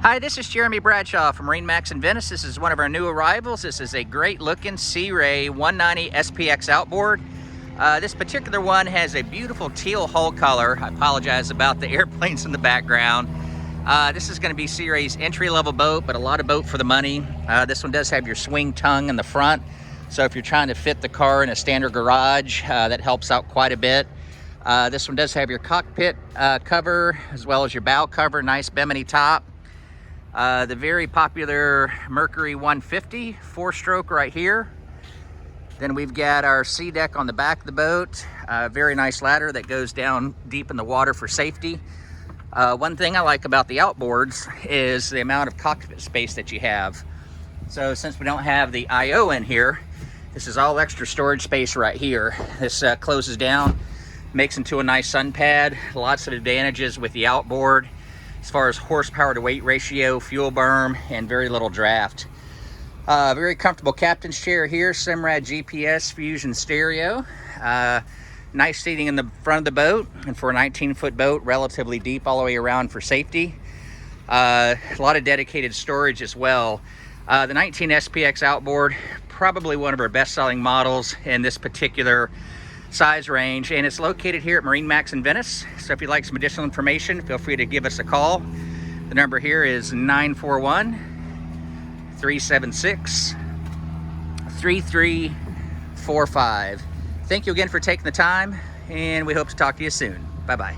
Hi, this is Jeremy Bradshaw from MarineMax in Venice. This is one of our new arrivals. This is a great looking Sea Ray 190 SPX outboard. This particular one has a beautiful teal hull color. I apologize about the airplanes in the background. This is going to be Sea Ray's entry-level boat, but a lot of boat for the money. This one does have your swing tongue in the front, so if you're trying to fit the car in a standard garage, that helps out quite a bit. This one does have your cockpit cover as well as your bow cover, nice bimini top. The very popular Mercury 150 4-stroke right here. Then we've got our sea deck on the back of the boat. Very nice ladder that goes down deep in the water for safety. One thing I like about the outboards is the amount of cockpit space that you have. So since we don't have the I/O in here, this is all extra storage space right here. This closes down, makes into a nice sun pad. Lots of advantages with the outboard as far as horsepower to weight ratio, fuel burn, and very little draft. Very comfortable captain's chair here, Simrad GPS fusion stereo. Nice seating in the front of the boat, and for a 19-foot boat, relatively deep all the way around for safety. A lot of dedicated storage as well. The 19 SPX outboard, probably one of our best-selling models in this particular size range, and it's located here at MarineMax in Venice. So if you'd like some additional information, feel free to give us a call. The number here is 941-376-3345. Thank you again for taking the time, and we hope to talk to you soon. Bye-bye.